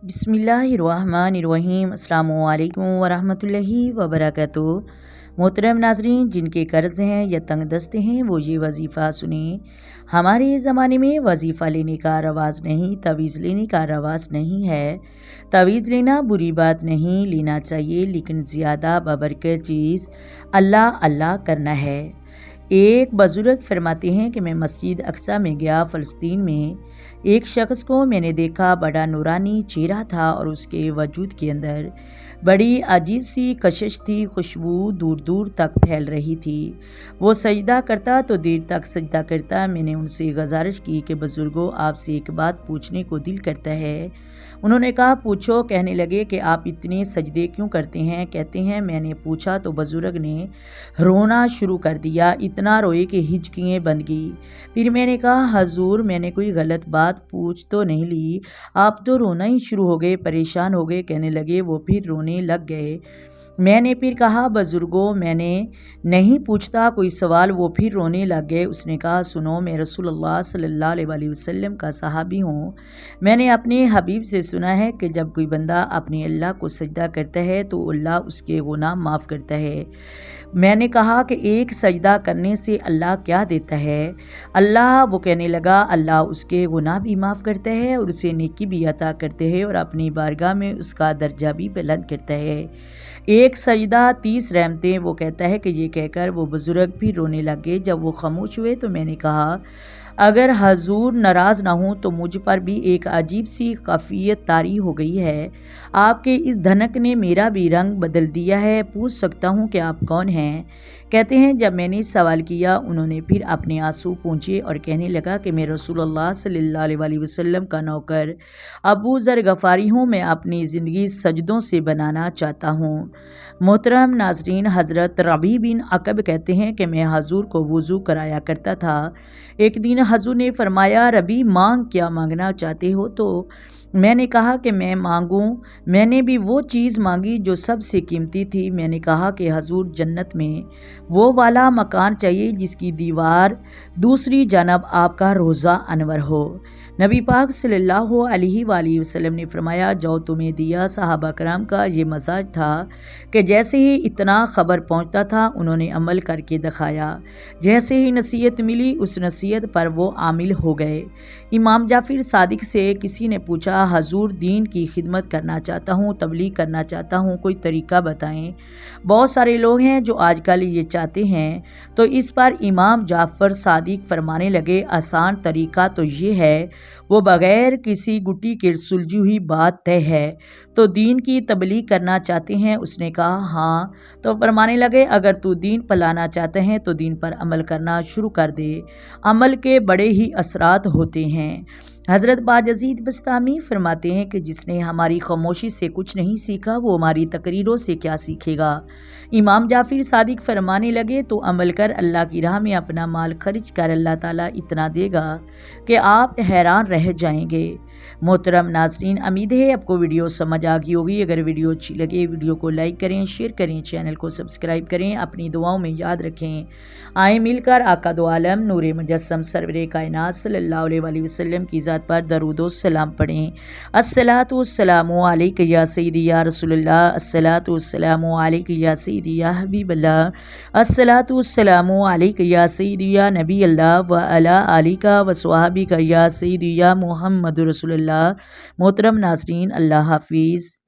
बिस्मिल्लाहिर्रहमानिर्रहीम। अस्सलामुअलैकुम वरहमतुल्लाहि वबरकातुहू। मोहतरम नाजरीन, जिनके कर्ज हैं या तंग दस्ते हैं वो ये वजीफ़ा सुने। हमारे ज़माने में वजीफ़ा लेने का रवाज नहीं, तवीज़ लेने का रवाज नहीं है। तवीज़ लेना बुरी बात नहीं, लेना चाहिए, लेकिन ज़्यादा बबरकत चीज़ अल्लाह अल्लाह करना है। एक बुजुर्ग फरमाते हैं कि मैं मस्जिद अक्सा में गया। फ़लस्तीन में एक शख्स को मैंने देखा, बड़ा नूरानी चेहरा था और उसके वजूद के अंदर बड़ी अजीब सी कशिश थी। खुशबू दूर दूर तक फैल रही थी। वो सजदा करता तो देर तक सजदा करता। मैंने उनसे गुजारिश की कि बुजुर्गों, आपसे एक बात पूछने को दिल करता है। उन्होंने कहा, पूछो। कहने लगे कि आप इतने सजदे क्यों करते हैं? कहते हैं, मैंने पूछा तो बुजुर्ग ने रोना शुरू कर दिया। इतना रोए कि हिचकियाँ बंध गई। फिर मैंने कहा, हजूर, मैंने कोई गलत बात पूछ तो नहीं ली? आप तो रोना ही शुरू हो गए, परेशान हो गए। कहने लगे वो फिर रोने लग गए। मैंने फिर कहा, बुजुर्गों, मैंने नहीं पूछता कोई सवाल। वो फिर रोने लग गए। उसने कहा, सुनो, मैं रसूलुल्लाह सल्लल्लाहु अलैहि वसल्लम का सहाबी हूँ। मैंने अपने हबीब से सुना है कि जब कोई बंदा अपने अल्लाह को सजदा करता है तो अल्लाह उसके गुनाह माफ़ करता है। मैंने कहा कि एक सजदा करने से अल्लाह क्या देता है? अल्लाह, वो कहने लगा, अल्लाह उसके गुनाह भी माफ़ करता है और उसे नेकी भी अता करते हैं और अपनी बारगाह में उसका दर्जा भी बुलंद करता है। एक सजदा 30 रहमतें। वो कहता है कि ये कहकर वो बुज़ुर्ग भी रोने लगे। जब वो खामोश हुए तो मैंने कहा, अगर हजूर नाराज़ ना हो तो मुझ पर भी एक अजीब सी काफ़ियत तारी हो गई है। आपके इस धनक ने मेरा भी रंग बदल दिया है। पूछ सकता हूँ कि आप कौन हैं? कहते हैं, जब मैंने सवाल किया, उन्होंने फिर अपने आंसू पोंछे और कहने लगा कि मैं रसूलुल्लाह सल्लल्लाहु अलैहि वसल्लम का नौकर अबू ज़र गफ़ारी हूँ। मैं अपनी ज़िंदगी सजदों से बनाना चाहता हूँ। मोहतरम नाजरीन, हज़रत रबी बिन अकब कहते हैं कि मैं हजूर को वज़ू कराया करता था। एक दिन हजूर ने फरमाया, रबी, मांग, क्या मांगना चाहते हो? तो मैंने कहा कि मैं मांगूं। मैंने भी वो चीज़ मांगी जो सबसे कीमती थी। मैंने कहा कि हजूर, जन्नत में वो वाला मकान चाहिए जिसकी दीवार दूसरी जानब आपका रोज़ा अनवर हो। नबी पाक सल्लल्लाहु अलैहि वसल्लम ने फरमाया, जो तुम्हें दिया। सहाबा कराम का ये मजाज था कि जैसे ही इतना खबर पहुंचता था उन्होंने अमल करके दिखाया। जैसे ही नसीहत मिली उस नसीहत पर वो आमिल हो गए। इमाम जाफिर सादिक से किसी ने पूछा, हजूर, दीन की खिदमत करना चाहता हूँ, तबलीग करना चाहता हूँ, कोई तरीका बताएं। बहुत सारे लोग हैं जो आजकल ये चाहते हैं। तो इस पर इमाम जाफर सादिक फरमाने लगे, आसान तरीका तो ये है, वो बग़ैर किसी गुटी के सुलझी हुई बात तय है। तो दीन की तबलीग करना चाहते हैं? उसने कहा, हाँ। तो फरमाने लगे, अगर तू दीन फैलाना चाहते हैं तो दीन पर अमल करना शुरू कर दे। अमल के बड़े ही असरात होते हैं। हज़रत बायज़ीद बस्तामी फरमाते हैं कि जिसने हमारी खामोशी से कुछ नहीं सीखा वो हमारी तकरीरों से क्या सीखेगा। इमाम जाफिर सादिक फरमाने लगे, तो अमल कर, अल्लाह की राह में अपना माल खर्च कर, अल्लाह ताला इतना देगा कि आप हैरान रह जाएंगे। मोहतरम नाजरीन, उम्मीद है आपको वीडियो समझ आ गई होगी। अगर वीडियो अच्छी लगे वीडियो को लाइक करें, शेयर करें, चैनल को सब्सक्राइब करें, अपनी दुआओं में याद रखें। आए मिलकर आका दो आलम नूरे मुजस्सम सरवरे कायनात सल्लल्लाहु अलैहि वसल्लम की ज़ात पर दरूद सलाम पढ़ें। अस्सलातु वस्सलामु अलैका या सय्यदी या रसूलल्लाह, अस्सलातु वस्सलामु अलैका या सय्यदी या हबीबल्लाह, अस्सलातु वस्सलामु अलैका या सय्यदी या नबी अल्लाह व अला आलिका व स्वहाबिका या सय्यदी या मुहम्मदुर रसूलुल्लाह। मोहतरम नाज़रीन, अल्लाह हाफिज़।